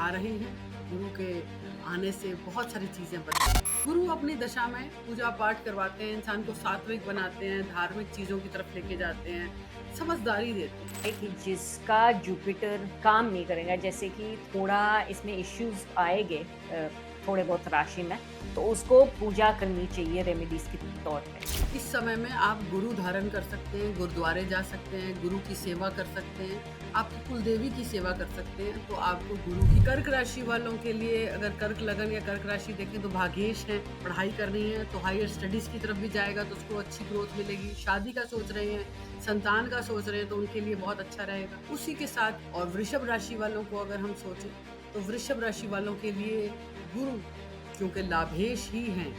आ रही हैं। गुरु के आने से बहुत सारी चीज़ें बदली। गुरु अपनी दशा में पूजा पाठ करवाते हैं, इंसान को सात्विक बनाते हैं, धार्मिक चीज़ों की तरफ लेके जाते हैं, समझदारी देते हैं। है कि जिसका जुपिटर काम नहीं करेगा, जैसे कि थोड़ा इसमें इश्यूज आएंगे थोड़े बहुत राशि में, तो उसको पूजा करनी चाहिए रेमेडीज के तौर पे। इस समय में आप गुरु धारण कर सकते हैं, गुरुद्वारे जा सकते हैं, गुरु की सेवा कर सकते हैं, आपकी कुलदेवी की सेवा कर सकते हैं। तो आपको गुरु की कर्क राशि वालों के लिए, अगर कर्क लगन या कर्क राशि देखें तो भाग्येश है, पढ़ाई करनी है तो हायर स्टडीज की तरफ भी जाएगा तो उसको अच्छी ग्रोथ मिलेगी। शादी का सोच रहे हैं, संतान का सोच रहे हैं तो उनके लिए बहुत अच्छा रहेगा। उसी के साथ और वृषभ राशि वालों को अगर हम सोचें तो वृषभ राशि वालों के लिए गुरु क्योंकि लाभेश ही हैं,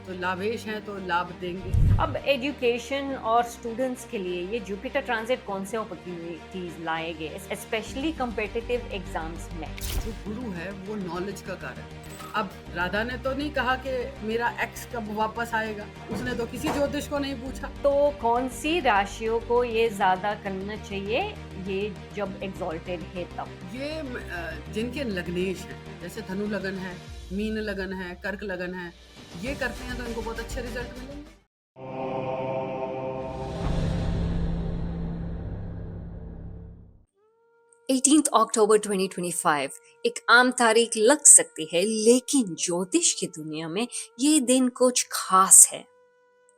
तो लाभेश हैं तो लाभ देंगे। अब एजुकेशन और स्टूडेंट्स के लिए ये जुपिटर ट्रांजिट कौन से अपॉर्चुनिटीज लाएंगे, स्पेशली कम्पिटिटिव एग्जाम्स में? जो गुरु है वो नॉलेज का कारक है। अब राधा ने तो नहीं कहा कि मेरा एक्स कब वापस आएगा, उसने तो किसी ज्योतिष को नहीं पूछा। तो कौन सी राशियों को ये ज्यादा करना चाहिए, ये जब एग्जॉल्टेड है तब? ये जिनके लग्नेश हैं, जैसे धनु लगन है, मीन लगन है, कर्क लगन है, ये करते हैं तो इनको बहुत अच्छे रिजल्ट मिलेंगे। अक्टूबर 2025 एक आम तारीख लग सकती है, लेकिन ज्योतिष की दुनिया में ये दिन कुछ खास है,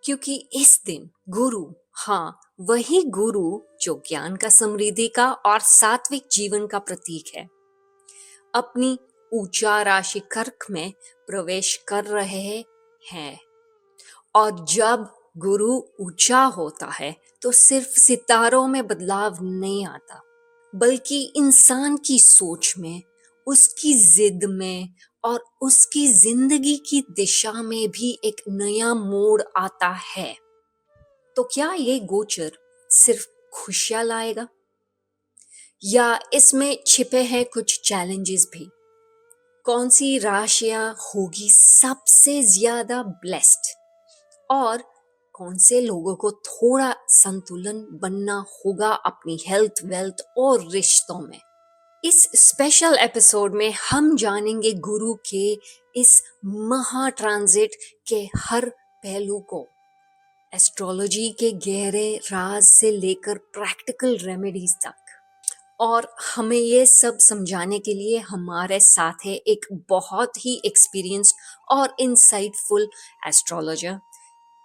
क्योंकि इस दिन गुरु, हाँ वही गुरु जो ज्ञान का, समृद्धि का और सात्विक जीवन का प्रतीक है, अपनी ऊंचा राशि कर्क में प्रवेश कर रहे हैं। और जब गुरु ऊंचा होता है तो सिर्फ सितारों में बदलाव नहीं आता, बल्कि इंसान की सोच में, उसकी जिद में और उसकी जिंदगी की दिशा में भी एक नया मोड़ आता है। तो क्या ये गोचर सिर्फ खुशियां लाएगा या इसमें छिपे हैं कुछ चैलेंजेस भी? कौन सी राशियां होगी सबसे ज्यादा ब्लेस्ड और कौन से लोगों को थोड़ा संतुलन बनना होगा अपनी हेल्थ, वेल्थ और रिश्तों में? इस स्पेशल एपिसोड में हम जानेंगे गुरु के इस महा ट्रांजिट के हर पहलू को, एस्ट्रोलॉजी के गहरे राज से लेकर प्रैक्टिकल रेमेडीज तक। और हमें ये सब समझाने के लिए हमारे साथ है एक बहुत ही एक्सपीरियंस्ड और इंसाइटफुल एस्ट्रोलॉजर,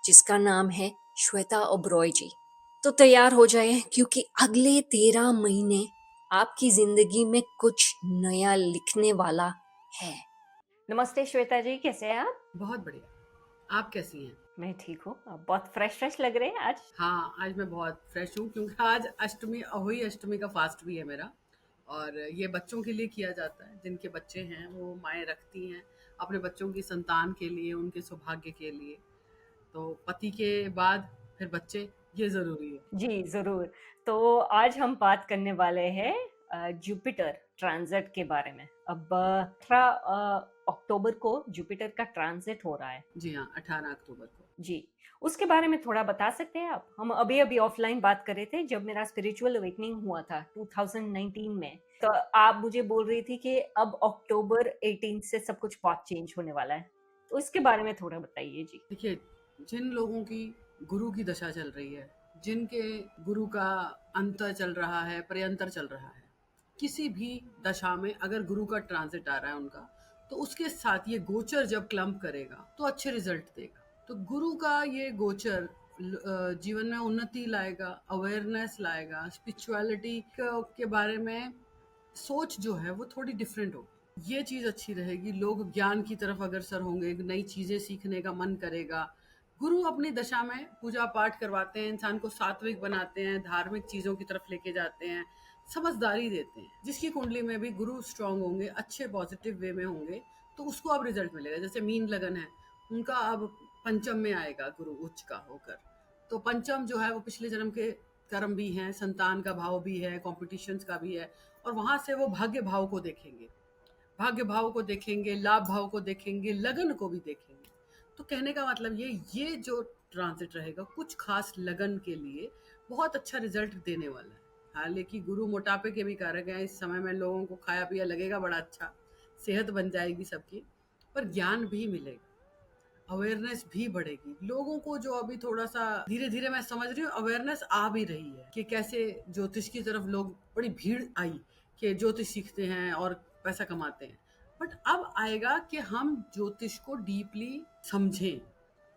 जिसका नाम है श्वेता ओबरॉय जी। तो तैयार हो जाए, क्योंकि अगले 13 महीने आपकी जिंदगी में कुछ नया लिखने वाला है। नमस्ते श्वेता जी, कैसे हैं आप? बहुत बढ़िया, आप कैसी हैं? मैं ठीक हूँ। आप बहुत फ्रेश लग रहे हैं आज। हाँ, आज मैं बहुत फ्रेश हूँ क्योंकि आज अष्टमी, अहोई अष्टमी का फास्ट भी है मेरा। और ये बच्चों के लिए किया जाता है, जिनके बच्चे हैं वो माएँ रखती हैं अपने बच्चों की संतान के लिए, उनके सौभाग्य के लिए। तो पति के बाद फिर बच्चे, ये ज़रूरी है। जी जरूर। तो आज हम बात करने वाले हैं जुपिटर ट्रांजिट के बारे में। अब 18 अक्टूबर को जुपिटर का ट्रांजिट हो रहा है। जी हाँ, 18 अक्टूबर को। जी, उसके बारे में थोड़ा बता सकते हैं आप? हम अभी ऑफलाइन बात कर रहे थे जब मेरा स्पिरिचुअल अवेकनिंग हुआ था 2019 में, तो आप मुझे बोल रही थी कि अब अक्टूबर 18 से सब कुछ बहुत चेंज होने वाला है, तो इसके बारे में थोड़ा बताइए जी। देखिए, जिन लोगों की गुरु की दशा चल रही है, जिनके गुरु का अंतर चल रहा है, पर्यंतर चल रहा है, किसी भी दशा में अगर गुरु का ट्रांजिट आ रहा है उनका, तो उसके साथ ये गोचर जब क्लम्प करेगा तो अच्छे रिजल्ट देगा। तो गुरु का ये गोचर जीवन में उन्नति लाएगा, अवेयरनेस लाएगा, स्पिरिचुअलिटी के बारे में सोच जो है वो थोड़ी डिफरेंट होगी। ये चीज़ अच्छी रहेगी, लोग ज्ञान की तरफ अग्रसर होंगे, नई चीज़ें सीखने का मन करेगा। गुरु अपनी दशा में पूजा पाठ करवाते हैं, इंसान को सात्विक बनाते हैं, धार्मिक चीज़ों की तरफ लेके जाते हैं, समझदारी देते हैं। जिसकी कुंडली में भी गुरु स्ट्रांग होंगे, अच्छे पॉजिटिव वे में होंगे, तो उसको अब रिजल्ट मिलेगा। जैसे मीन लगन है, उनका अब पंचम में आएगा गुरु उच्च का होकर। तो पंचम जो है वो पिछले जन्म के कर्म भी हैं, संतान का भाव भी है, कॉम्पिटिशन्स का भी है, और वहां से वो भाग्य भाव को देखेंगे, भाग्य भाव को देखेंगे, लाभ भाव को देखेंगे, लगन को भी देखेंगे। तो कहने का मतलब ये जो ट्रांजिट रहेगा कुछ खास लगन के लिए बहुत अच्छा रिजल्ट देने वाला है। हालांकि गुरु मोटापे के भी कारक हैं, इस समय में लोगों को खाया पिया लगेगा बड़ा अच्छा, सेहत बन जाएगी सबकी, पर ज्ञान भी मिलेगा, अवेयरनेस भी बढ़ेगी। लोगों को जो अभी थोड़ा सा धीरे धीरे, मैं समझ रही हूँ, अवेयरनेस आ भी रही है कि कैसे ज्योतिष की तरफ लोग, बड़ी भीड़ आई कि ज्योतिष सीखते हैं और पैसा कमाते हैं। बट अब आएगा कि हम ज्योतिष को डीपली समझें,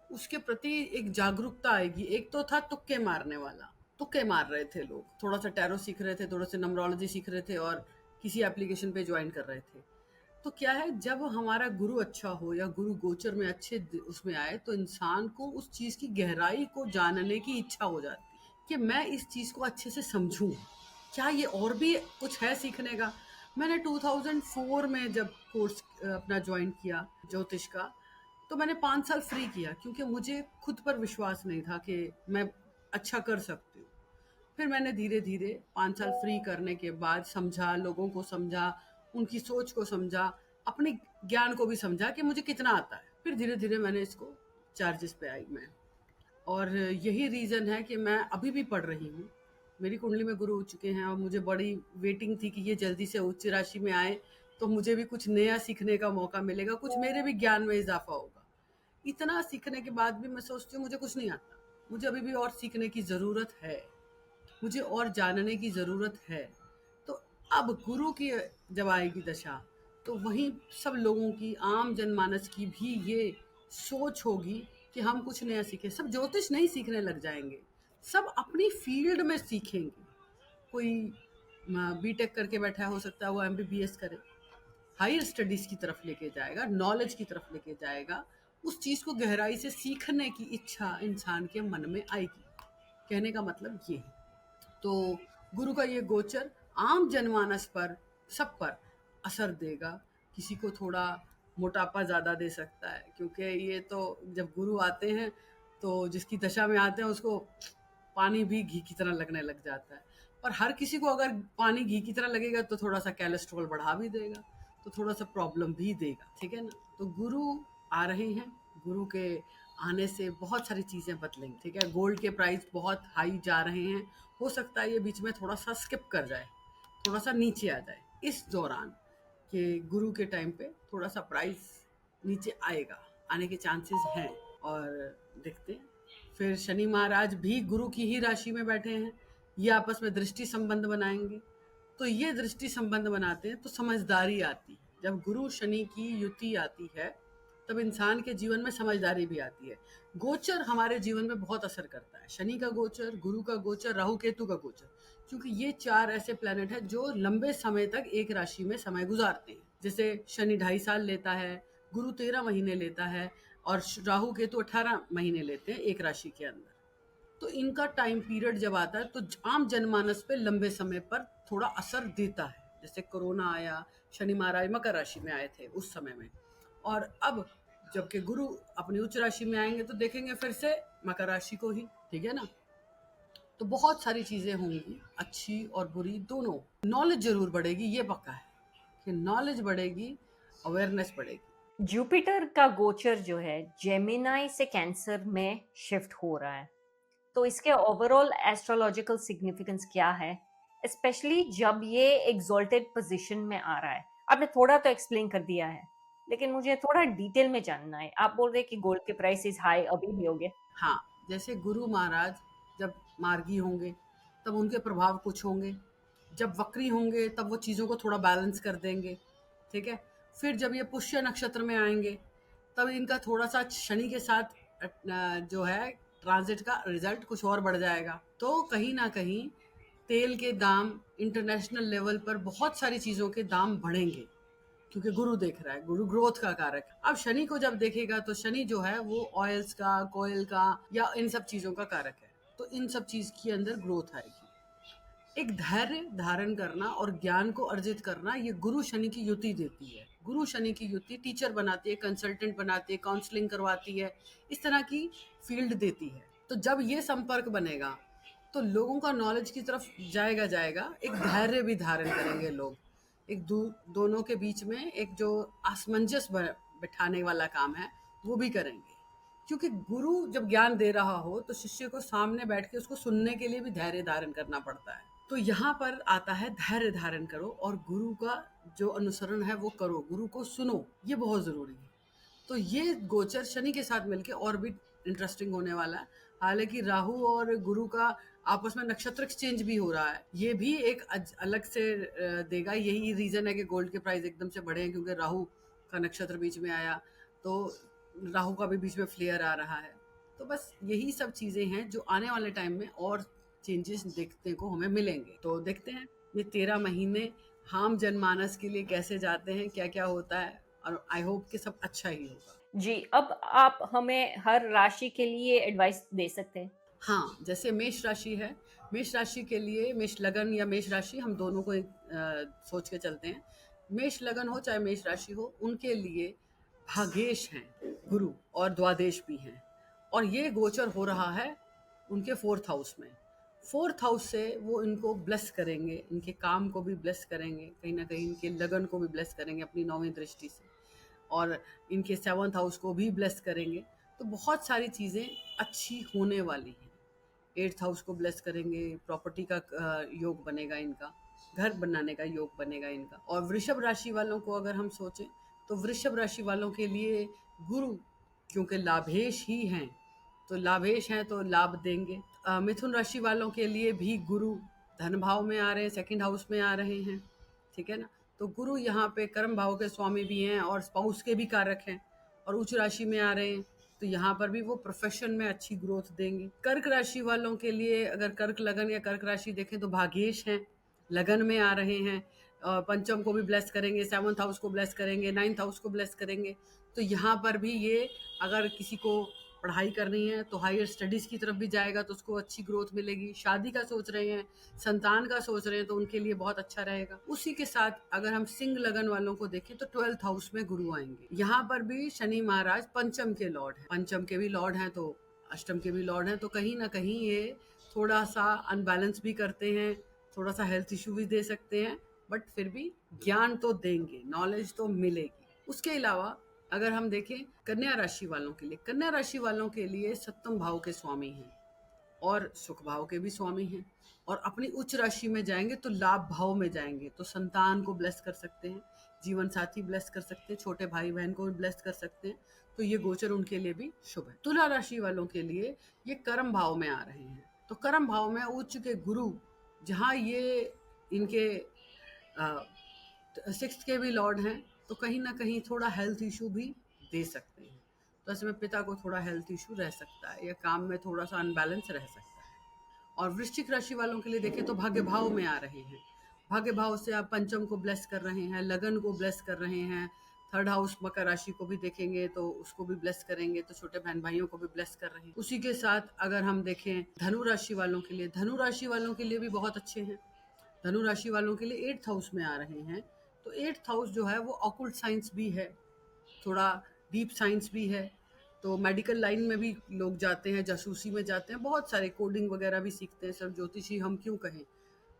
उसके प्रति एक जागरूकता आएगी। एक तो था तुक्के मारने वाला, तुक्के मार रहे थे लोग, थोड़ा सा टैरो सीख रहे थे, थोड़ा सा नमरोलॉजी सीख रहे थे और किसी एप्लीकेशन पे ज्वाइन कर रहे थे। तो क्या है, जब हमारा गुरु अच्छा हो या गुरु गोचर में अच्छे उसमें आए, तो इंसान को उस चीज़ की गहराई को जानने की इच्छा हो जाती है कि मैं इस चीज़ को अच्छे से समझूं, क्या ये और भी कुछ है सीखने का। मैंने 2004 में जब कोर्स अपना ज्वाइन किया ज्योतिष का, तो मैंने 5 साल फ्री किया, क्योंकि मुझे खुद पर विश्वास नहीं था कि मैं अच्छा कर सकती हूँ। फिर मैंने धीरे धीरे 5 साल फ्री करने के बाद समझा, लोगों को समझा, उनकी सोच को समझा, अपने ज्ञान को भी समझा कि मुझे कितना आता है। फिर धीरे धीरे मैंने इसको चार्जेस पे आई मैं। और यही रीज़न है कि मैं अभी भी पढ़ रही हूँ। मेरी कुंडली में गुरु हो चुके हैं और मुझे बड़ी वेटिंग थी कि ये जल्दी से उच्च राशि में आए, तो मुझे भी कुछ नया सीखने का मौका मिलेगा, कुछ मेरे भी ज्ञान में इजाफा होगा। इतना सीखने के बाद भी मैं सोचती हूँ मुझे कुछ नहीं आता, मुझे अभी भी और सीखने की ज़रूरत है, मुझे और जानने की ज़रूरत है। तो अब गुरु की जब आएगी दशा, तो वहीं सब लोगों की, आम जनमानस की भी ये सोच होगी कि हम कुछ नया सीखें। सब ज्योतिष नहीं सीखने लग जाएंगे, सब अपनी फील्ड में सीखेंगे। कोई बीटेक करके बैठा है, हो सकता है वो एमबीबीएस करे, हायर स्टडीज़ की तरफ लेके जाएगा, नॉलेज की तरफ लेके जाएगा। उस चीज़ को गहराई से सीखने की इच्छा इंसान के मन में आएगी। कहने का मतलब ये है। तो गुरु का ये गोचर आम जनमानस पर, सब पर असर देगा। किसी को थोड़ा मोटापा ज़्यादा दे सकता है, क्योंकि ये तो जब गुरु आते हैं तो जिसकी दशा में आते हैं उसको पानी भी घी की तरह लगने लग जाता है। और हर किसी को अगर पानी घी की तरह लगेगा तो थोड़ा सा कोलेस्ट्रॉल बढ़ा भी देगा, तो थोड़ा सा प्रॉब्लम भी देगा, ठीक है ना। तो गुरु आ रहे हैं, गुरु के आने से बहुत सारी चीज़ें बदलेंगी, ठीक है। गोल्ड के प्राइस बहुत हाई जा रहे हैं, हो सकता है ये बीच में थोड़ा सा स्किप कर जाए, थोड़ा सा नीचे आ जाए इस दौरान, कि गुरु के टाइम पे थोड़ा सा प्राइस नीचे आएगा, आने के चांसेस हैं। और देखते हैं, फिर शनि महाराज भी गुरु की ही राशि में बैठे हैं, ये आपस में दृष्टि संबंध बनाएंगे। तो ये दृष्टि संबंध बनाते हैं तो समझदारी आती है। जब गुरु शनि की युति आती है तब इंसान के जीवन में समझदारी भी आती है। गोचर हमारे जीवन में बहुत असर करता है, शनि का गोचर, गुरु का गोचर, राहु केतु का गोचर, क्योंकि ये 4 ऐसे प्लैनेट हैं जो लंबे समय तक एक राशि में समय गुजारते हैं। जैसे शनि 2.5 साल लेता है, गुरु 13 महीने लेता है, और राहु केतु 18 महीने लेते हैं एक राशि के अंदर। तो इनका टाइम पीरियड जब आता है तो आम जनमानस पे लंबे समय पर थोड़ा असर देता है। जैसे कोरोना आया, शनि महाराज मकर राशि में आए थे उस समय में, और अब जबकि गुरु अपनी उच्च राशि में आएंगे तो देखेंगे फिर से मकर राशि को ही, ठीक है ना। तो बहुत सारी चीजें होंगी, अच्छी और बुरी दोनों। नॉलेज जरूर बढ़ेगी, ये पक्का है कि नॉलेज बढ़ेगी, अवेयरनेस बढ़ेगी। जुपिटर का गोचर जो है जेमिनाई से कैंसर में शिफ्ट हो रहा है, तो इसके ओवरऑल एस्ट्रोलॉजिकल सिग्निफिकेंस क्या है, स्पेशली जब ये एग्जॉल्टेड पोजीशन में आ रहा है। आपने थोड़ा तो एक्सप्लेन कर दिया है, लेकिन मुझे थोड़ा डिटेल में जानना है। आप बोल रहे हैं कि गोल्ड के प्राइसेस हाई अभी भी होंगे। हाँ, जैसे गुरु महाराज जब मार्गी होंगे तब उनके प्रभाव कुछ होंगे, जब वक्री होंगे तब वो चीज़ों को थोड़ा बैलेंस कर देंगे, ठीक है। फिर जब ये पुष्य नक्षत्र में आएंगे तब इनका थोड़ा सा शनि के साथ जो है ट्रांजिट का रिजल्ट कुछ और बढ़ जाएगा। तो कहीं ना कहीं तेल के दाम इंटरनेशनल लेवल पर, बहुत सारी चीज़ों के दाम बढ़ेंगे, क्योंकि गुरु देख रहा है, गुरु ग्रोथ का कारक है। अब शनि को जब देखेगा तो शनि जो है वो ऑयल्स का, कोयल का, या इन सब चीज़ों का कारक है। तो इन सब चीज़ के अंदर ग्रोथ आएगी। एक धैर्य धारण करना और ज्ञान को अर्जित करना, ये गुरु शनि की युति देती है। गुरु शनि की युति टीचर बनाती है, कंसल्टेंट बनाती है, काउंसलिंग करवाती है, इस तरह की फील्ड देती है। तो जब ये संपर्क बनेगा तो लोगों का नॉलेज की तरफ जाएगा, एक धैर्य भी धारण करेंगे लोग। एक दोनों के बीच में एक जो आसमंजस बिठाने वाला काम है वो भी करेंगे, क्योंकि गुरु जब ज्ञान दे रहा हो तो शिष्य को सामने बैठ के उसको सुनने के लिए भी धैर्य धारण करना पड़ता है। तो यहाँ पर आता है धैर्य धारण करो और गुरु का जो अनुसरण है वो करो, गुरु को सुनो, ये बहुत ज़रूरी है। तो ये गोचर शनि के साथ मिलके और भी इंटरेस्टिंग होने वाला है। हालांकि राहु और गुरु का आपस में नक्षत्र एक्सचेंज भी हो रहा है, ये भी एक अलग से देगा। यही रीजन है कि गोल्ड के प्राइस एकदम से बढ़े हैं, क्योंकि राहु का नक्षत्र बीच में आया, तो राहु का भी बीच में फ्लेयर आ रहा है। तो बस यही सब चीजें हैं जो आने वाले टाइम में और चेंजेस देखने को हमें मिलेंगे। तो देखते हैं ये 13 महीने आम जनमानस के लिए कैसे जाते हैं, क्या क्या होता है, और आई होप कि सब अच्छा ही होगा। जी, अब आप हमें हर राशि के लिए एडवाइस दे सकते हैं? हाँ, जैसे मेष राशि है, मेष राशि के लिए मेष लगन या मेष राशि, हम दोनों को सोच के चलते हैं। मेष लगन हो चाहे मेष राशि हो, उनके लिए भागेश हैं गुरु और द्वादेश भी हैं, और ये गोचर हो रहा है उनके 4th हाउस में। 4th हाउस से वो इनको ब्लेस करेंगे, इनके काम को भी ब्लेस करेंगे, कहीं ना कहीं इनके लगन को भी ब्लेस करेंगे अपनी 9वीं दृष्टि से, और इनके 7th हाउस को भी ब्लेस करेंगे। तो बहुत सारी चीज़ें अच्छी होने वाली हैं। 8th हाउस को ब्लेस करेंगे, प्रॉपर्टी का योग बनेगा इनका, घर बनाने का योग बनेगा इनका। और वृषभ राशि वालों को अगर हम सोचें तो वृषभ राशि वालों के लिए गुरु, क्योंकि लाभेश ही हैं, तो लाभेश हैं तो लाभ देंगे। मिथुन राशि वालों के लिए भी गुरु धन भाव में आ रहे हैं, 2nd हाउस में आ रहे हैं, ठीक है ना। तो गुरु यहाँ पे कर्म भाव के स्वामी भी हैं और स्पाउस के भी कारक हैं, और उच्च राशि में आ रहे हैं, तो यहाँ पर भी वो प्रोफेशन में अच्छी ग्रोथ देंगे। कर्क राशि वालों के लिए अगर कर्क लगन या कर्क राशि देखें तो भाग्येश हैं, लगन में आ रहे हैं, पंचम को भी ब्लेस करेंगे, 7th हाउस को ब्लेस करेंगे, 9th हाउस को ब्लेस करेंगे। तो यहाँ पर भी ये, अगर किसी को पढ़ाई करनी है तो हायर स्टडीज़ की तरफ भी जाएगा तो उसको अच्छी ग्रोथ मिलेगी। शादी का सोच रहे हैं, संतान का सोच रहे हैं, तो उनके लिए बहुत अच्छा रहेगा। उसी के साथ अगर हम सिंह लगन वालों को देखें तो 12th हाउस में गुरु आएंगे। यहाँ पर भी शनि महाराज पंचम के लॉर्ड हैं, पंचम के भी लॉर्ड हैं तो अष्टम के भी लॉर्ड हैं, तो कहीं ना कहीं ये थोड़ा सा अनबैलेंस भी करते हैं, थोड़ा सा हेल्थ इशू भी दे सकते हैं, बट फिर भी ज्ञान तो देंगे, नॉलेज तो मिलेगी। उसके अलावा अगर हम देखें कन्या राशि वालों के लिए, कन्या राशि वालों के लिए 7th भाव के स्वामी हैं और सुख भाव के भी स्वामी हैं, और अपनी उच्च राशि में जाएंगे तो लाभ भाव में जाएंगे, तो संतान को ब्लेस कर सकते हैं, जीवन साथी ब्लेस कर सकते हैं, छोटे भाई बहन को भी ब्लेस कर सकते हैं। तो ये गोचर उनके लिए भी शुभ है। तुला राशि वालों के लिए ये कर्म भाव में आ रहे हैं, तो कर्म भाव में उच्च के गुरु, जहाँ ये इनके 6th के भी लॉर्ड हैं, तो कहीं ना कहीं थोड़ा हेल्थ इशू भी दे सकते हैं। तो ऐसे में पिता को थोड़ा हेल्थ इशू रह सकता है, या काम में थोड़ा सा अनबैलेंस रह सकता है। और वृश्चिक राशि वालों के लिए देखें तो भाग्य भाव में आ रहे हैं, भाग्य भाव से आप पंचम को ब्लेस कर रहे हैं, लगन को ब्लेस कर रहे हैं। 3rd हाउस मकर राशि को भी देखेंगे तो उसको भी ब्लेस करेंगे, तो छोटे बहन भाइयों को भी ब्लेस कर रहे हैं। उसी के साथ अगर हम देखें धनु राशि वालों के लिए, धनु राशि वालों के लिए भी बहुत अच्छे हैं। धनु राशि वालों के लिए 8th हाउस में आ रहे हैं, तो 8th हाउस जो है वो ऑकुल्ट साइंस भी है, थोड़ा डीप साइंस भी है, तो मेडिकल लाइन में भी लोग जाते हैं, जासूसी में जाते हैं, बहुत सारे कोडिंग वगैरह भी सीखते हैं, सब ज्योतिषी हम क्यों कहें,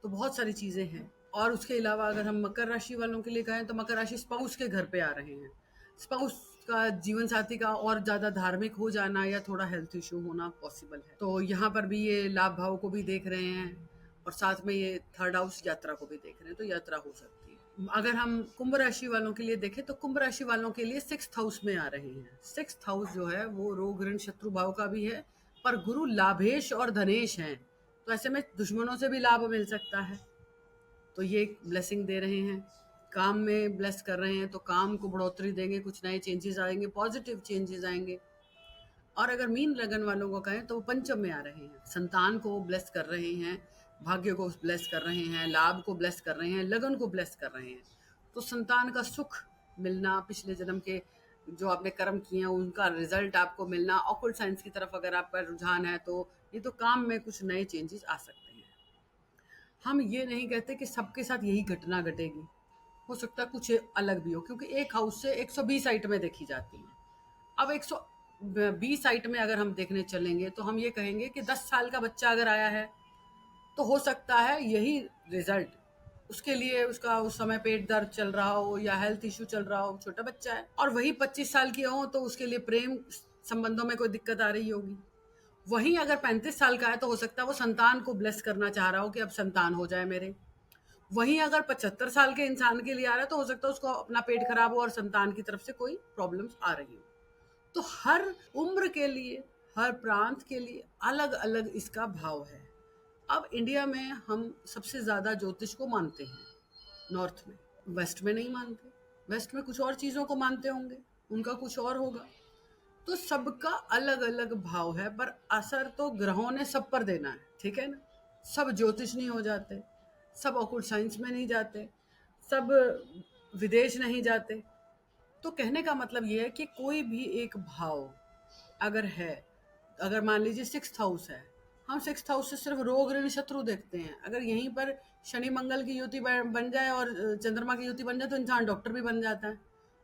तो बहुत सारी चीज़ें हैं। और उसके अलावा अगर हम मकर राशि वालों के लिए कहें तो मकर राशि स्पाउस के घर पे आ रहे हैं, स्पाउस का, जीवन साथी का और ज़्यादा धार्मिक हो जाना या थोड़ा हेल्थ इशू होना पॉसिबल है, तो यहाँ पर भी ये लाभ भाव को भी देख रहे हैं, और साथ में ये 3rd हाउस यात्रा को भी देख रहे हैं, तो यात्रा हो सकती है। अगर हम कुंभ राशि वालों के लिए देखें तो कुंभ राशि वालों के लिए 6th हाउस में आ रहे हैं। 6th हाउस जो है वो रोग ऋण शत्रु भाव का भी है, पर गुरु लाभेश और धनेश हैं, तो ऐसे में दुश्मनों से भी लाभ मिल सकता है, तो ये ब्लेसिंग दे रहे हैं। काम में ब्लेस कर रहे हैं तो काम को बढ़ोतरी देंगे, कुछ नए चेंजेस आएंगे, पॉजिटिव चेंजेस आएंगे। और अगर मीन लगन वालों को कहें तो वो पंचम में आ रहे हैं, संतान को ब्लेस कर रहे हैं, भाग्य को ब्लेस कर रहे हैं, लाभ को ब्लेस कर रहे हैं, लगन को ब्लेस कर रहे हैं। तो संतान का सुख मिलना, पिछले जन्म के जो आपने कर्म किए हैं उनका रिजल्ट आपको मिलना, ऑकल्ट साइंस की तरफ अगर आपका रुझान है तो ये तो काम में कुछ नए चेंजेस आ सकते हैं। हम ये नहीं कहते कि सबके साथ यही घटना घटेगी, हो सकता है कुछ अलग भी हो, क्योंकि एक हाउस से 120 आइटमें देखी जाती हैं। अब 120 साइट में अगर हम देखने चलेंगे तो हम ये कहेंगे कि 10 साल का बच्चा अगर आया है तो हो सकता है यही रिजल्ट, उसके लिए उसका उस समय पेट दर्द चल रहा हो या हेल्थ इशू चल रहा हो, छोटा बच्चा है। और वही 25 साल की हो तो उसके लिए प्रेम संबंधों में कोई दिक्कत आ रही होगी। वहीं अगर 35 साल का है तो हो सकता है वो संतान को ब्लेस करना चाह रहा हो कि अब संतान हो जाए मेरे। वहीं अगर 75 साल के इंसान के लिए आ रहा है तो हो सकता है उसको अपना पेट खराब हो और संतान की तरफ से कोई प्रॉब्लम्स आ रही हो। तो हर उम्र के लिए, हर प्रांत के लिए अलग अलग इसका भाव है। अब इंडिया में हम सबसे ज्यादा ज्योतिष को मानते हैं नॉर्थ में, वेस्ट में नहीं मानते। वेस्ट में कुछ और चीजों को मानते होंगे, उनका कुछ और होगा। तो सबका अलग अलग भाव है, पर असर तो ग्रहों ने सब पर देना है, ठीक है ना। सब ज्योतिष नहीं हो जाते, सब ऑकुल्ट साइंस में नहीं जाते, सब विदेश नहीं जाते। तो कहने का मतलब ये है कि कोई भी एक भाव अगर है, अगर मान लीजिए 6th हाउस है, हम 6th हाउस से सिर्फ रोग ऋण शत्रु देखते हैं। अगर यहीं पर शनि मंगल की युति बन जाए और चंद्रमा की युति बन जाए तो इंसान डॉक्टर भी बन जाता है।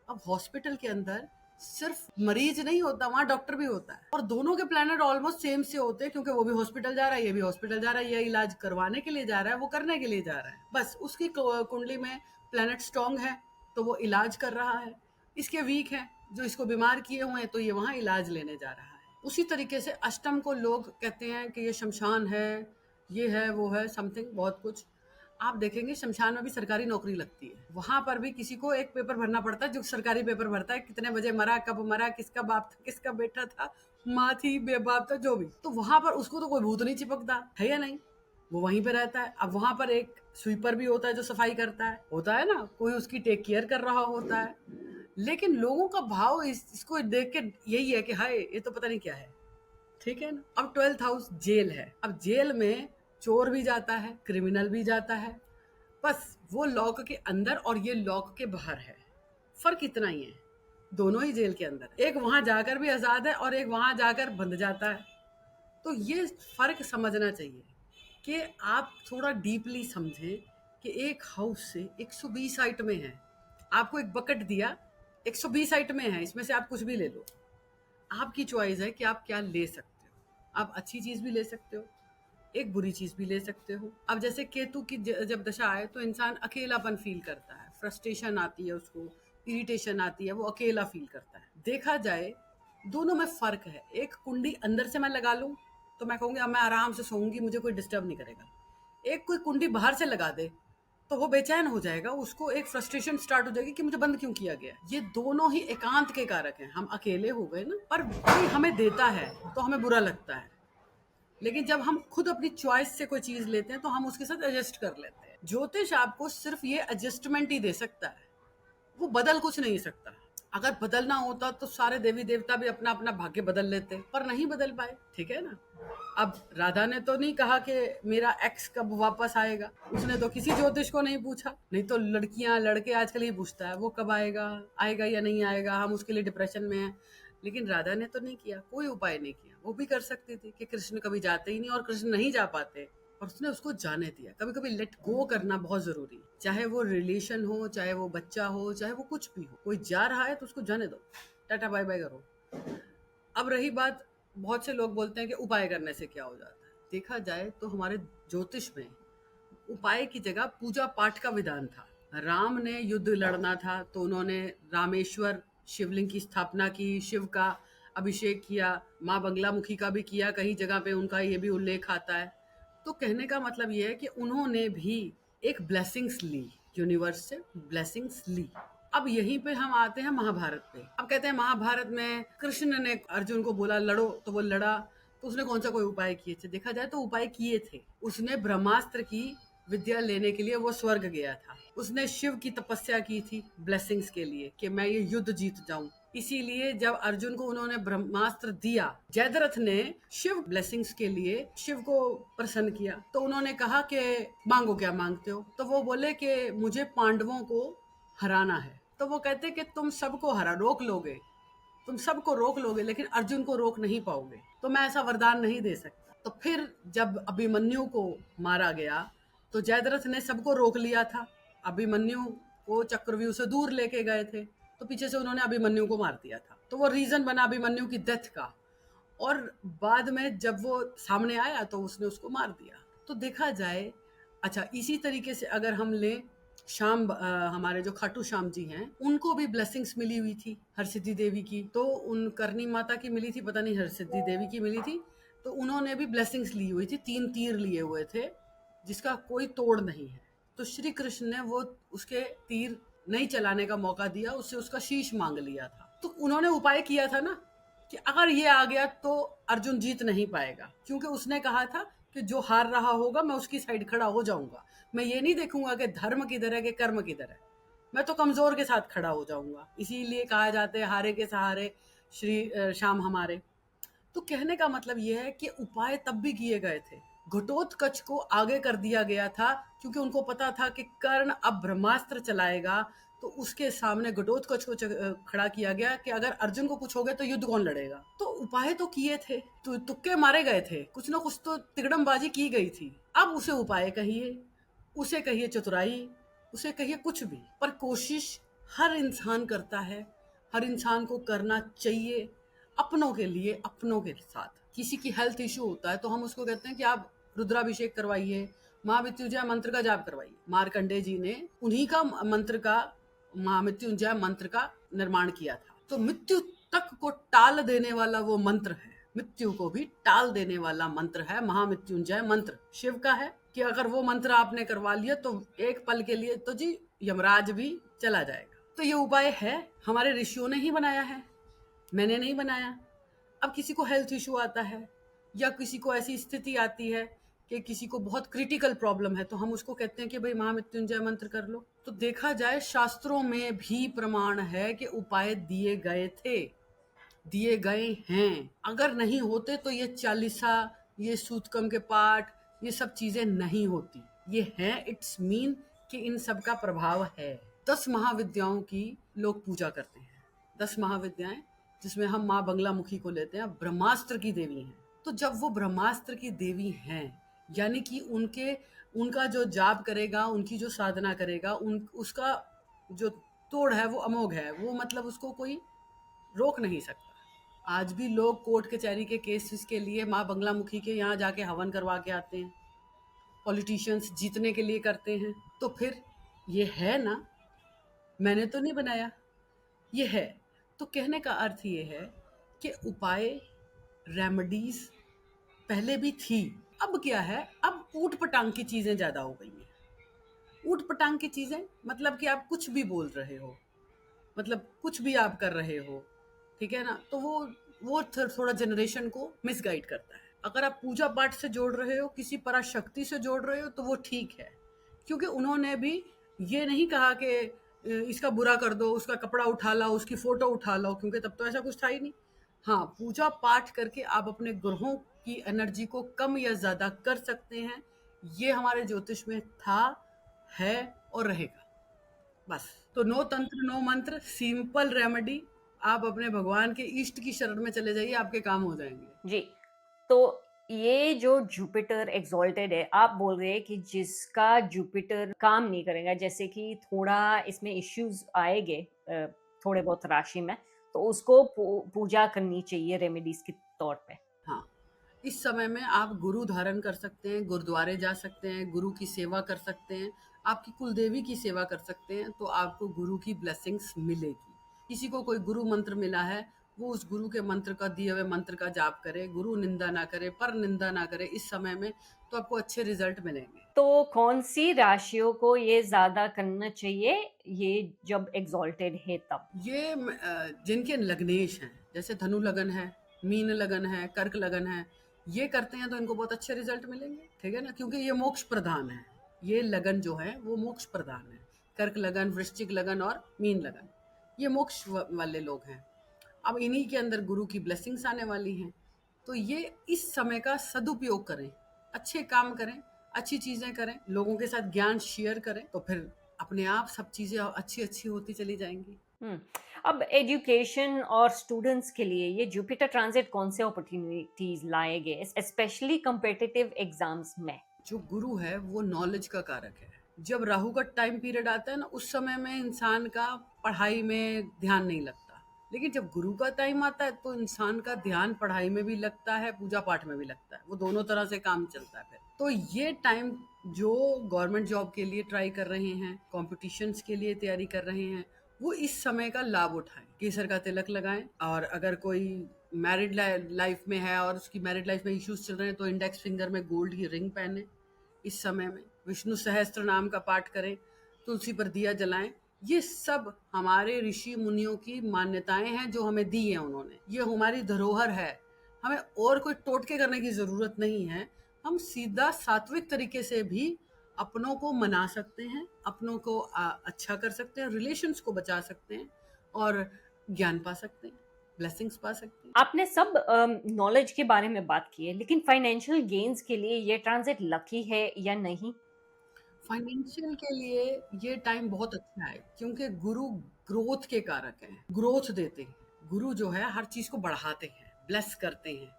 अब हॉस्पिटल के अंदर सिर्फ मरीज नहीं होता, वहां डॉक्टर भी होता है, और दोनों के प्लेनेट ऑलमोस्ट सेम से होते हैं, क्योंकि वो भी हॉस्पिटल जा रहा है, ये भी हॉस्पिटल जा रहा है, ये इलाज करवाने के लिए जा रहा है, वो करने के लिए जा रहा है। बस उसकी कुंडली में प्लेनेट स्ट्रांग है तो वो इलाज कर रहा है, इसके वीक है जो इसको बीमार किए हुए हैं तो ये वहां इलाज लेने जा रहा है। उसी तरीके से अष्टम को लोग कहते हैं कि ये शमशान है, ये है, वो है, समथिंग बहुत कुछ। आप देखेंगे शमशान में भी सरकारी नौकरी लगती है, वहां पर भी किसी को एक पेपर भरना पड़ता है, जो सरकारी पेपर भरता है, कितने बजे मरा, कब मरा, किसका बाप था, किसका बेटा था, माँ थी, बाप था, जो भी। तो वहां पर उसको तो कोई भूत नहीं चिपकता है या नहीं, वो वहीं पे रहता है। अब वहां पर एक स्वीपर भी होता है जो सफाई करता है, होता है ना, कोई उसकी टेक केयर कर रहा होता है। लेकिन लोगों का भाव इसको देख के यही है कि हाय ये तो पता नहीं क्या है, ठीक है ना। अब 12th हाउस जेल है। अब जेल में चोर भी जाता है, क्रिमिनल भी जाता है, बस वो लॉक के अंदर और ये लॉक के बाहर है। फर्क इतना ही है, दोनों ही जेल के अंदर, एक वहां जाकर भी आजाद है और एक वहां जाकर बंद जाता है। तो ये फर्क समझना चाहिए कि आप थोड़ा डीपली समझें कि एक हाउस से 120 आइटमें हैं। आपको एक बकेट दिया, 120 आइटमें हैं, इसमें से आप कुछ भी ले लो। आपकी चॉइस है कि आप क्या ले सकते हो। आप अच्छी चीज भी ले सकते हो, एक बुरी चीज भी ले सकते हो। अब जैसे केतु की जब दशा आए तो इंसान अकेलापन फील करता है, फ्रस्ट्रेशन आती है, उसको इरिटेशन आती है, वो अकेला फील करता है। देखा जाए दोनों में फर्क है। एक कुंडी अंदर से मैं लगा लूं तो मैं कहूंगी अब मैं आराम से सोऊंगी, मुझे कोई डिस्टर्ब नहीं करेगा। एक कोई कुंडी बाहर से लगा दे तो वो बेचैन हो जाएगा, उसको एक फ्रस्ट्रेशन स्टार्ट हो जाएगी कि मुझे बंद क्यों किया गया। ये दोनों ही एकांत के कारक हैं। हम अकेले हो गए ना, पर कोई हमें देता है तो हमें बुरा लगता है, लेकिन जब हम खुद अपनी चॉइस से कोई चीज लेते हैं तो हम उसके साथ एडजस्ट कर लेते हैं। ज्योतिष आपको सिर्फ ये एडजस्टमेंट ही दे सकता है, वो बदल कुछ नहीं सकता। अगर बदलना होता तो सारे देवी देवता भी अपना अपना भाग्य बदल लेते, पर नहीं बदल पाए, ठीक है ना। अब राधा ने तो नहीं कहा कि मेरा एक्स कब वापस आएगा, उसने तो किसी ज्योतिष को नहीं पूछा। नहीं तो लड़कियां लड़के आजकल ही पूछता है वो कब आएगा, आएगा या नहीं आएगा, हम उसके लिए डिप्रेशन में हैं। लेकिन राधा ने तो नहीं किया, कोई उपाय नहीं किया। वो भी कर सकती थी कि कृष्ण कभी जाते ही नहीं और कृष्ण नहीं जा पाते, और उसने उसको जाने दिया। कभी कभी लेट गो करना बहुत जरूरी है, चाहे वो रिलेशन हो, चाहे वो बच्चा हो, चाहे वो कुछ भी हो। कोई जा रहा है तो उसको जाने दो, टाटा बाय बाय करो। अब रही बात, बहुत से लोग बोलते हैं कि उपाय करने से क्या हो जाता है। देखा जाए तो हमारे ज्योतिष में उपाय की जगह पूजा पाठ का विधान था। राम ने युद्ध लड़ना था तो उन्होंने रामेश्वर शिवलिंग की स्थापना की, शिव का अभिषेक किया, माँ बंगलामुखी का भी किया, कहीं जगह पे उनका ये भी उल्लेख आता है। तो कहने का मतलब ये है कि उन्होंने भी एक ब्लेसिंग्स ली, यूनिवर्स से ब्लेसिंग्स ली। अब यहीं पे हम आते हैं महाभारत पे। अब कहते हैं महाभारत में कृष्ण ने अर्जुन को बोला लड़ो, तो वो लड़ा, तो उसने कौन सा कोई उपाय किए थे? देखा जाए तो उपाय किए थे। उसने ब्रह्मास्त्र की विद्या लेने के लिए वो स्वर्ग गया था। उसने शिव की तपस्या की थी ब्लेसिंग्स के लिए कि मैं ये युद्ध जीत जाऊं। इसीलिए जब अर्जुन को उन्होंने ब्रह्मास्त्र दिया, जयद्रथ ने शिव ब्लेसिंग्स के लिए शिव को प्रसन्न किया। तो उन्होंने कहा कि मांगो, क्या मांगते हो? तो वो बोले कि मुझे पांडवों को हराना है। तो वो कहते कि तुम सबको रोक लोगे, तुम सबको रोक लोगे, लेकिन अर्जुन को रोक नहीं पाओगे, तो मैं ऐसा वरदान नहीं दे सकता। तो फिर जब अभिमन्यु को मारा गया तो जयद्रथ ने सबको रोक लिया था। अभिमन्यु को चक्रव्यूह से दूर लेके गए थे, तो पीछे से उन्होंने अभिमन्यु को मार दिया था। तो वो रीजन बना अभिमन्यु की डेथ का, और बाद में जब वो सामने आया तो उसने उसको मार दिया। तो देखा जाए, अच्छा इसी तरीके से अगर हम लें हमारे जो खाटू श्याम जी हैं, उनको भी ब्लेसिंग्स मिली हुई थी हरसिद्धि देवी की। तो उन करनी माता की मिली थी, पता नहीं हरसिद्धि देवी की मिली थी, तो उन्होंने भी ब्लेसिंग्स ली हुई थी, 3 तीर लिए हुए थे जिसका कोई तोड़ नहीं है। तो श्री कृष्ण ने वो उसके तीर नहीं चलाने का मौका दिया, उससे उसका शीश मांग लिया था। तो उन्होंने उपाय किया था ना कि अगर ये आ गया तो अर्जुन जीत नहीं पाएगा, क्योंकि उसने कहा था कि जो हार रहा होगा मैं उसकी साइड खड़ा हो जाऊंगा, मैं ये नहीं देखूंगा कि धर्म किधर है कि कर्म किधर है, मैं तो कमजोर के साथ खड़ा हो जाऊंगा। इसीलिए कहा जाता है हारे के सहारे श्री श्याम हमारे। तो कहने का मतलब यह है कि उपाय तब भी किए गए थे। घटोत्कच को आगे कर दिया गया था क्योंकि उनको पता था कि कर्ण अब ब्रह्मास्त्र चलाएगा, तो उसके सामने घटोत्कच को खड़ा किया गया कि अगर अर्जुन को कुछ हो गया तो युद्ध कौन लड़ेगा। तो उपाय तो किए थे, तो तुक्के मारे गए थे, कुछ ना कुछ तो तिकड़मबाजी की गई थी। अब उसे उपाय कहिए, उसे कहिए चतुराई, उसे कहिए कुछ भी, पर कोशिश हर इंसान करता है, हर इंसान को करना चाहिए अपनों के लिए, अपनों के साथ। किसी की हेल्थ इशू होता है तो हम उसको कहते हैं कि आप रुद्राभिषेक करवाइए, महामृत्युंजय मंत्र का जाप करवाइए। मार्कंडेय जी ने उन्हीं का मंत्र का, महामृत्युंजय मंत्र का निर्माण किया था। तो मृत्यु तक को टाल देने वाला वो मंत्र है, मृत्यु को भी टाल देने वाला मंत्र है महामृत्युंजय मंत्र। शिव का है कि अगर वो मंत्र आपने करवा लिया तो एक पल के लिए तो जी यमराज भी चला जाएगा। तो ये उपाय है, हमारे ऋषियों ने ही बनाया है, मैंने नहीं बनाया। अब किसी को हेल्थ इशू आता है या किसी को ऐसी स्थिति आती है कि किसी को बहुत क्रिटिकल प्रॉब्लम है, तो हम उसको कहते हैं कि भाई महामृत्युंजय मंत्र कर लो। तो देखा जाए शास्त्रों में भी प्रमाण है कि उपाय दिए गए थे, दिए गए हैं। अगर नहीं होते तो ये चालीसा, ये सूतकम के पाठ, ये सब चीजें नहीं होती। ये है, इट्स मीन कि इन सब का प्रभाव है। 10 महाविद्याओं की लोग पूजा करते हैं। 10 महाविद्याएं जिसमें हम माँ बंगलामुखी को लेते हैं, ब्रह्मास्त्र की देवी हैं। तो जब वो ब्रह्मास्त्र की देवी हैं, यानी कि उनका जो जाप करेगा, उनकी जो साधना करेगा, उसका जो तोड़ है वो अमोघ है, वो मतलब उसको कोई रोक नहीं सकता। आज भी लोग कोर्ट कचहरी के केसेस के लिए माँ बंगलामुखी के यहाँ जाके हवन करवा के आते हैं, पॉलिटिशियंस जीतने के लिए करते हैं। तो फिर ये है ना, मैंने तो नहीं बनाया, ये है। तो कहने का अर्थ ये है कि उपाय, रेमेडीज पहले भी थी। अब क्या है, अब ऊट पटांग की चीजें ज्यादा हो गई हैं। ऊट पटांग की चीजें मतलब कि आप कुछ भी बोल रहे हो, मतलब कुछ भी आप कर रहे हो, ठीक है ना, तो वो थोड़ा जनरेशन को मिसगाइड करता है। अगर आप पूजा पाठ से जोड़ रहे हो, किसी पराशक्ति से जोड़ रहे हो, तो वो ठीक है, क्योंकि उन्होंने भी ये नहीं कहा कि इसका बुरा कर दो, उसका कपड़ा उठा लाओ, उसकी फोटो उठा लाओ, क्योंकि तब तो ऐसा कुछ था ही नहीं। हाँ, पूजा पाठ करके आप अपने ग्रहों की एनर्जी को कम या ज्यादा कर सकते हैं। ये हमारे ज्योतिष में था, है और रहेगा। बस। तो नो तंत्र नो मंत्र, सिंपल रेमेडी। आप अपने भगवान के इष्ट की शरण में चले जाइए, आपके काम हो जाएंगे। जी। तो ये जो जुपिटर एक्सॉल्टेड है, आप बोल रहे हैं कि जिसका जुपिटर काम नहीं करेगा, जैसे कि थोड़ा इसमें इश्यूज आएंगे थोड़े बहुत राशि में, तो उसको पूजा करनी चाहिए रेमेडीज के तौर पे। हाँ, इस समय में आप गुरु धारण कर सकते हैं, गुरुद्वारे जा सकते हैं, गुरु की सेवा कर सकते हैं, आपकी कुलदेवी की सेवा कर सकते हैं, तो आपको गुरु की ब्लेसिंग्स मिलेगी। किसी को कोई गुरु मंत्र मिला है, वो उस गुरु के मंत्र का, दिए हुए मंत्र का जाप करे, गुरु निंदा ना करे, पर निंदा ना करे इस समय में, तो आपको अच्छे रिजल्ट मिलेंगे। तो कौन सी राशियों को ये ज्यादा करना चाहिए, ये जब एक्सॉल्टेड है तब? ये जिनके लग्नेश हैं, जैसे धनु लगन है, मीन लगन है, कर्क लगन है, ये करते हैं तो इनको बहुत अच्छे रिजल्ट मिलेंगे, ठीक है ना, क्योंकि ये मोक्ष प्रधान है। ये लगन जो है वो मोक्ष प्रधान है। कर्क लगन, वृश्चिक लगन और मीन लगन, ये मोक्ष वाले लोग हैं। अब इन्हीं के अंदर गुरु की ब्लेसिंग्स आने वाली हैं, तो ये इस समय का सदुपयोग करें, अच्छे काम करें, अच्छी चीजें करें, लोगों के साथ ज्ञान शेयर करें, तो फिर अपने आप सब चीजें अच्छी अच्छी होती चली जाएंगी। अब एजुकेशन और स्टूडेंट्स के लिए ये जुपिटर ट्रांजिट कौन से अपॉर्चुनिटीज लाएंगे, स्पेशली कॉम्पिटिटिव एग्जाम्स में? जो गुरु है वो नॉलेज का कारक है। जब राहु का टाइम पीरियड आता है ना, उस समय में इंसान का पढ़ाई में ध्यान नहीं लगता, लेकिन जब गुरु का टाइम आता है तो इंसान का ध्यान पढ़ाई में भी लगता है, पूजा पाठ में भी लगता है, वो दोनों तरह से काम चलता है फिर। तो ये टाइम जो गवर्नमेंट जॉब के लिए ट्राई कर रहे हैं, कॉम्पिटिशन्स के लिए तैयारी कर रहे हैं, वो इस समय का लाभ उठाएं, केसर का तिलक लगाएं, और अगर कोई मैरिड लाइफ में है और उसकी मैरिड लाइफ में इश्यूज चल रहे हैं तो इंडेक्स फिंगर में गोल्ड की रिंग पहने इस समय में, विष्णु सहस्त्र नाम का पाठ करें, तुलसी पर दिया जलाएं। ये सब हमारे ऋषि मुनियों की मान्यताएं हैं जो हमें दी हैं उन्होंने, ये हमारी धरोहर है। हमें और कोई टोटके करने की ज़रूरत नहीं है। हम सीधा सात्विक तरीके से भी अपनों को मना सकते हैं, अपनों को अच्छा कर सकते हैं, रिलेशंस को बचा सकते हैं और ज्ञान पा सकते हैं, ब्लेसिंग्स पा सकते हैं। आपने सब नॉलेज के बारे में बात की है, लेकिन फाइनेंशियल गेन्स के लिए ये ट्रांजिट लकी है या नहीं? फाइनेंशियल के लिए ये टाइम बहुत अच्छा है क्योंकि गुरु ग्रोथ के कारक हैं, ग्रोथ देते हैं। गुरु जो है हर चीज को बढ़ाते हैं, ब्लेस करते हैं।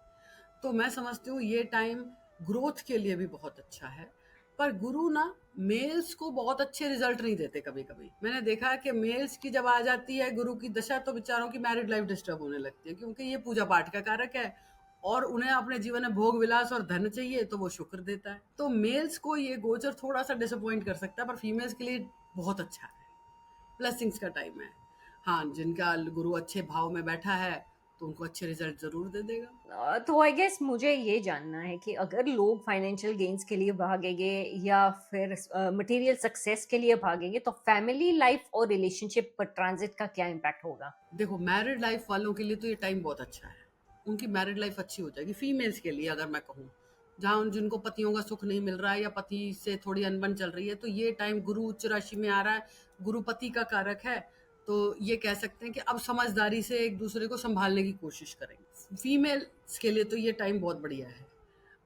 तो मैं समझती हूँ ये टाइम ग्रोथ के लिए भी बहुत अच्छा है। पर गुरु ना मेल्स को बहुत अच्छे रिजल्ट नहीं देते। कभी कभी मैंने देखा है कि मेल्स की जब आ जाती है गुरु की दशा तो बेचारों की मैरिड लाइफ डिस्टर्ब होने लगती है, क्योंकि ये पूजा पाठ का कारक है और उन्हें अपने जीवन में भोग विलास और धन चाहिए तो वो शुक्र देता है। तो मेल्स को ये गोचर थोड़ा सा डिसअपॉइंट कर सकता है, पर फीमेल्स के लिए बहुत अच्छा है, ब्लेसिंग्स का टाइम है। हाँ, जिनका गुरु अच्छे भाव में बैठा है तो उनको अच्छे रिजल्ट जरूर दे देगा। तो आई गेस मुझे ये जानना है कि अगर लोग फाइनेंशियल गेन्स के लिए भागेंगे या फिर मटेरियल सक्सेस के लिए भागेंगे तो फैमिली लाइफ और रिलेशनशिप पर ट्रांजिट का क्या इम्पैक्ट होगा? देखो, मैरिड लाइफ वालों के लिए तो ये टाइम बहुत अच्छा है, उनकी मैरिड लाइफ अच्छी हो जाएगी। फीमेल्स के लिए अगर मैं कहूँ, जहाँ जिनको पतियों का सुख नहीं मिल रहा है या पति से थोड़ी अनबन चल रही है, तो ये टाइम गुरु उच्च राशि में आ रहा है, गुरु पति का कारक है, तो ये कह सकते हैं कि अब समझदारी से एक दूसरे को संभालने की कोशिश करेंगे। फीमेल्स के लिए तो ये टाइम बहुत बढ़िया है।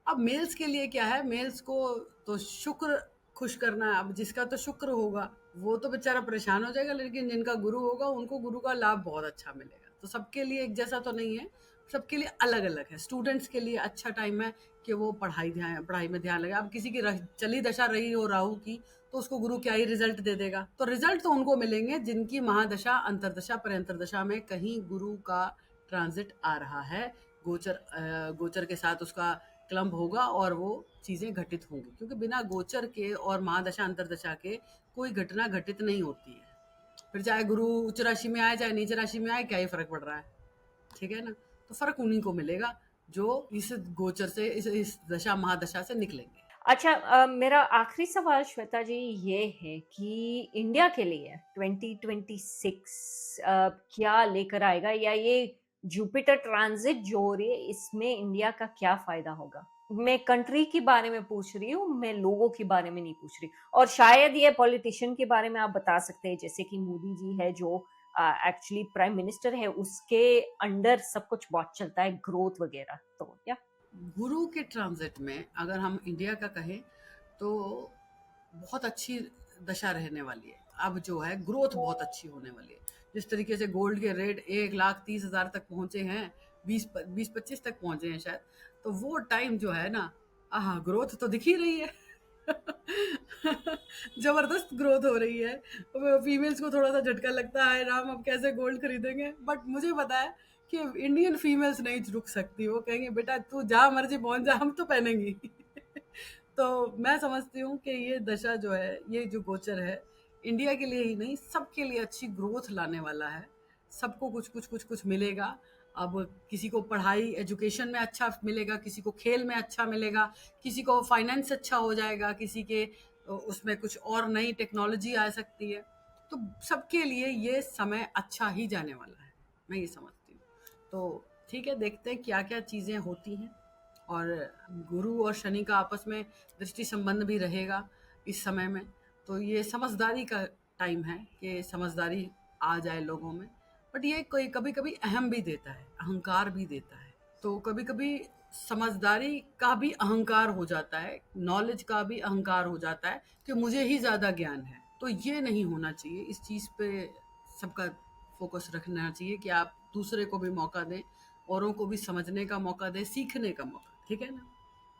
अब मेल्स के लिए क्या है, मेल्स को तो शुक्र खुश करना है। अब जिसका तो शुक्र होगा वो तो बेचारा परेशान हो जाएगा, लेकिन जिनका गुरु होगा उनको गुरु का लाभ बहुत अच्छा मिलेगा। तो सबके लिए एक जैसा तो नहीं है, सबके लिए अलग अलग है। स्टूडेंट्स के लिए अच्छा टाइम है कि वो पढ़ाई में ध्यान लगे। अब किसी की चली दशा रही हो राहु की तो उसको गुरु क्या ही रिजल्ट दे देगा। तो रिजल्ट तो उनको मिलेंगे जिनकी महादशा, अंतरदशा, परंतरदशा में कहीं गुरु का ट्रांजिट आ रहा है। गोचर के साथ उसका क्लम्ब होगा और वो चीज़ें घटित होंगी, क्योंकि बिना गोचर के और महादशा अंतरदशा के कोई घटना घटित नहीं होती है। फिर चाहे गुरु उच्च राशि में आए चाहे नीच राशि में आए, क्या ही फर्क पड़ रहा है, ठीक है ना। तो फर्क उन्हीं को मिलेगा जो इस गोचर से, इस दशा महादशा से निकलेंगे। अच्छा, मेरा आखिरी सवाल श्वेता जी ये है कि इंडिया के लिए 2026 क्या लेकर आएगा, या ये जुपिटर ट्रांजिट जो हो रही है इसमें इंडिया का क्या फायदा होगा? मैं कंट्री के बारे में पूछ रही हूँ, मैं लोगों के बारे में नहीं पूछ रही। और शायद ये पॉलिटिशियन के बारे में आप बता सकते हैं, जैसे कि मोदी जी है जो एक्चुअली प्राइम मिनिस्टर है, उसके अंडर सब कुछ बहुत चलता है, ग्रोथ वगैरह। तो या गुरु के ट्रांजिट में अगर हम इंडिया का कहें तो बहुत अच्छी दशा रहने वाली है। अब जो है ग्रोथ बहुत अच्छी होने वाली है। जिस तरीके से गोल्ड के रेट 1,30,000 तक पहुंचे हैं, 20-25 तक पहुंचे हैं शायद, तो वो टाइम जो है ना, ग्रोथ तो दिख ही रही है। जबरदस्त ग्रोथ हो रही है। फीमेल्स को थोड़ा सा झटका लगता है, राम अब कैसे गोल्ड खरीदेंगे, बट मुझे पता है कि इंडियन फीमेल्स नहीं रुक सकती। वो कहेंगे बेटा तू जहाँ मर्जी पहुंच जा, हम तो पहनेंगी। तो मैं समझती हूँ कि ये दशा जो है, ये जो गोचर है, इंडिया के लिए ही नहीं सबके लिए अच्छी ग्रोथ लाने वाला है। सबको कुछ कुछ कुछ कुछ मिलेगा। अब किसी को पढ़ाई एजुकेशन में अच्छा मिलेगा, किसी को खेल में अच्छा मिलेगा, किसी को फाइनेंस अच्छा हो जाएगा, किसी के उसमें कुछ और नई टेक्नोलॉजी आ सकती है। तो सबके लिए ये समय अच्छा ही जाने वाला है, मैं ये समझती हूँ। तो ठीक है, देखते हैं क्या क्या चीज़ें होती हैं। और गुरु और शनि का आपस में दृष्टि संबंध भी रहेगा इस समय में। तो ये समझदारी का टाइम है कि समझदारी आ जाए लोगों में। बट ये कोई कभी कभी अहम भी देता है, अहंकार भी देता है। तो कभी कभी समझदारी का भी अहंकार हो जाता है, नॉलेज का भी अहंकार हो जाता है कि मुझे ही ज़्यादा ज्ञान है। तो ये नहीं होना चाहिए। इस चीज़ पे सबका फोकस रखना चाहिए कि आप दूसरे को भी मौका दें, औरों को भी समझने का मौका दें, सीखने का मौका, ठीक है ना।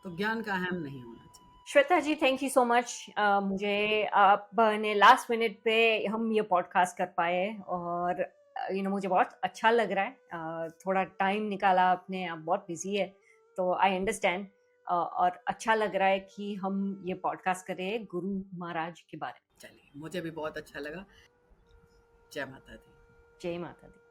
तो ज्ञान का अहम नहीं होना चाहिए। श्वेता जी, थैंक यू सो मच। मुझे आपने लास्ट मिनट पे हम ये पॉडकास्ट कर पाए, और मुझे बहुत अच्छा लग रहा है। थोड़ा टाइम निकाला आपने, आप बहुत बिजी है तो आई अंडरस्टैंड। और अच्छा लग रहा है कि हम ये पॉडकास्ट करें गुरु महाराज के बारे में। चलिए, मुझे भी बहुत अच्छा लगा। जय माता दी। जय माता दी।